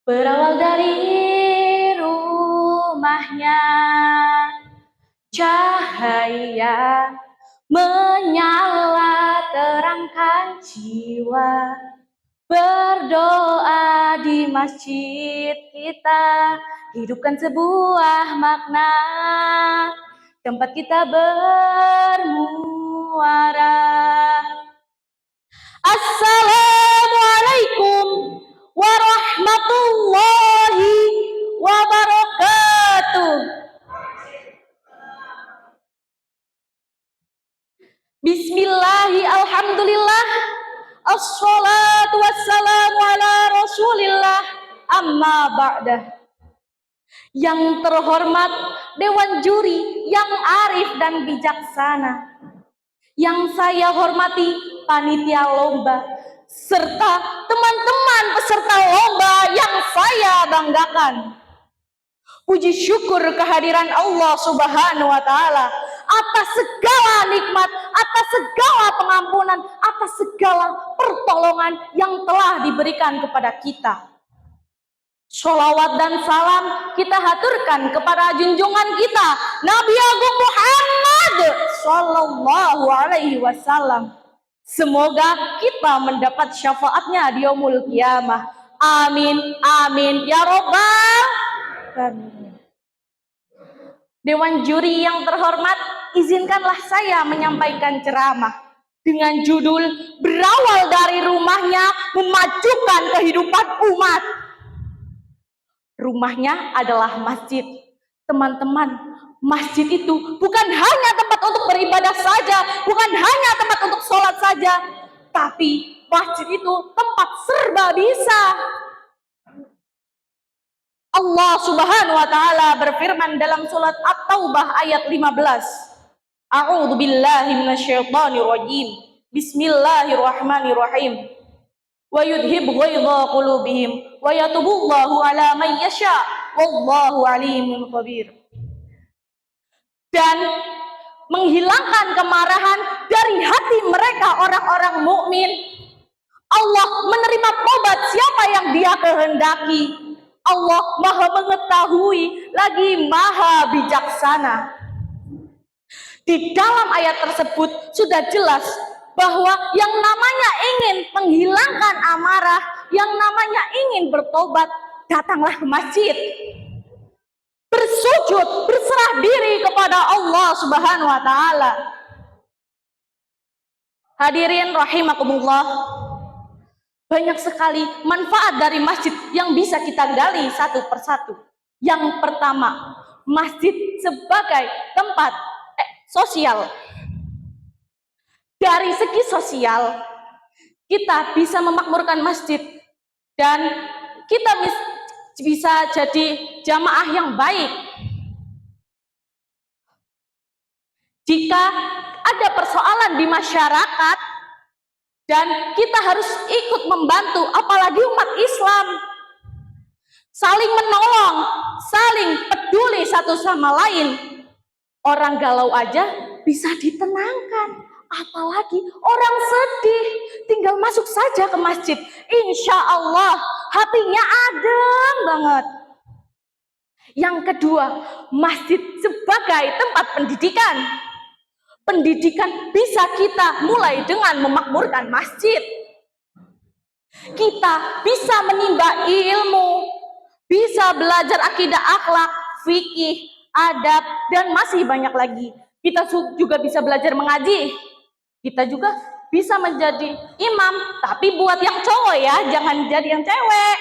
Berawal dari rumahnya, cahaya menyala terangkan jiwa. Berdoa di masjid kita, hidupkan sebuah makna, tempat kita bermuara. Assalamualaikum warahmatullahi wabarakatuh. Bismillahi alhamdulillah, assalatu wassalamu ala rasulillah, amma ba'dah. Yang terhormat Dewan Juri yang arif dan bijaksana, yang saya hormati panitia lomba, serta teman-teman peserta lomba yang saya banggakan. Puji syukur kehadiran Allah Subhanahu wa Ta'ala atas segala nikmat, atas segala pengampunan, atas segala pertolongan yang telah diberikan kepada kita. Sholawat dan salam kita haturkan kepada junjungan kita Nabi Agung Muhammad Sallallahu Alaihi Wasallam. Semoga kita mendapat syafaatnya di yaumul qiyamah. Amin, amin ya robbal alamin. Dewan juri yang terhormat, izinkanlah saya menyampaikan ceramah dengan judul Berawal dari Rumahnya Memajukan Kehidupan Umat. Rumahnya adalah masjid. Teman-teman, masjid itu bukan hanya tempat untuk beribadah saja, bukan hanya tempat untuk sholat saja, tapi masjid itu tempat serba bisa. Allah Subhanahu wa Ta'ala berfirman dalam surat At-Taubah ayat 15. A'udzu billahi minasyaitonir rajim. Bismillahirrahmanirrahim. Wa yudhib ghaidha qulubihim wa yatubullahu ala man yasha wallahu alimun khabir. Dan menghilangkan kemarahan dari hati mereka orang-orang mukmin. Allah menerima tobat siapa yang Dia kehendaki. Allah Maha mengetahui lagi Maha bijaksana. Di dalam ayat tersebut sudah jelas bahwa yang namanya ingin menghilangkan amarah, yang namanya ingin bertobat, datanglah ke masjid. Bersujud, berserah diri kepada Allah Subhanahu wa Ta'ala. Hadirin rahimakumullah, banyak sekali manfaat dari masjid yang bisa kita gali satu persatu. Yang pertama, masjid sebagai tempat sosial. Dari segi sosial, kita bisa memakmurkan masjid dan kita bisa jadi jamaah yang baik. Jika ada persoalan di masyarakat dan kita harus ikut membantu, apalagi umat Islam, saling menolong, saling peduli satu sama lain. Orang galau aja bisa ditenangkan. Apalagi orang sedih, tinggal masuk saja ke masjid. Insya Allah hatinya adem banget. Yang kedua, masjid sebagai tempat pendidikan. Pendidikan bisa kita mulai dengan memakmurkan masjid. Kita bisa menimba ilmu, bisa belajar akidah, akhlak, fikih, adab, dan masih banyak lagi. Kita juga bisa belajar mengaji. Kita juga bisa menjadi imam, tapi buat yang cowok ya, jangan jadi yang cewek.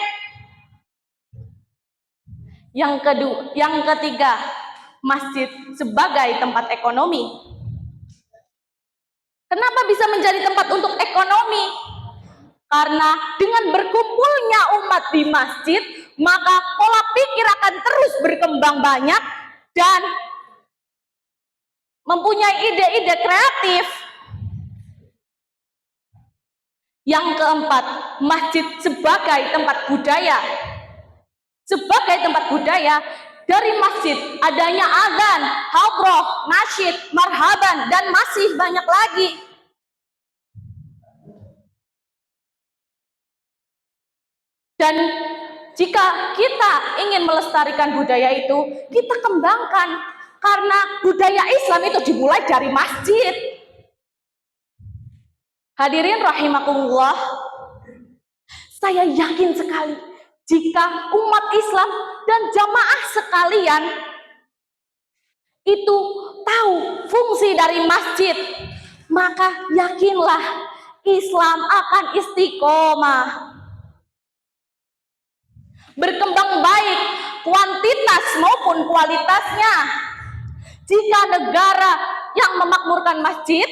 Yang ketiga, masjid sebagai tempat ekonomi. Kenapa bisa menjadi tempat untuk ekonomi? Karena dengan berkumpulnya umat di masjid, maka pola pikir akan terus berkembang banyak dan mempunyai ide-ide kreatif. Yang keempat, masjid sebagai tempat budaya. Sebagai tempat budaya, dari masjid adanya azan, hadroh, nasyid, marhaban, dan masih banyak lagi. Dan Jika kita ingin melestarikan budaya itu, kita kembangkan. Karena budaya Islam itu dimulai dari masjid. Hadirin rahimakumullah, saya yakin sekali jika umat Islam dan jamaah sekalian itu tahu fungsi dari masjid, maka yakinlah Islam akan istiqomah, berkembang baik kuantitas maupun kualitasnya. Jika negara yang memakmurkan masjid,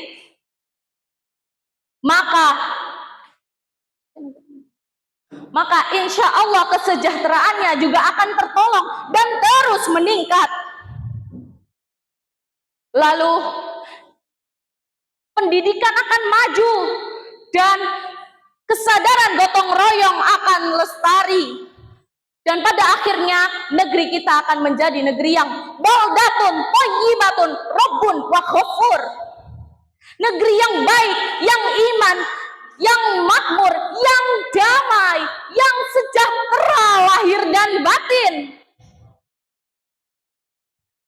maka insya Allah kesejahteraannya juga akan tertolong dan terus meningkat. Lalu pendidikan akan maju dan kesadaran gotong royong akan lestari. Dan pada akhirnya negeri kita akan menjadi negeri yang baldatun, thayyibatun, rabbun wa ghafur. Negeri yang baik, yang iman, yang makmur, yang damai, yang sejahtera lahir dan batin.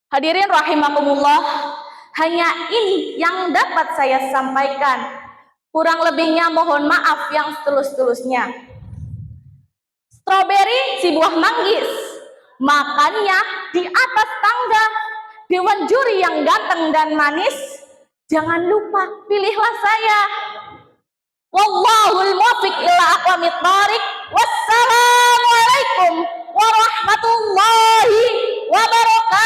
Hadirin rahimakumullah, hanya ini yang dapat saya sampaikan. Kurang lebihnya mohon maaf yang setulus-tulusnya. Stroberi si buah manggis, makannya di atas tangga. Dewan juri yang ganteng dan manis, jangan lupa pilihlah saya. Wallahul muwaffiq ila aqwamit thariq. Wassalamualaikum warahmatullahi wabarakatuh.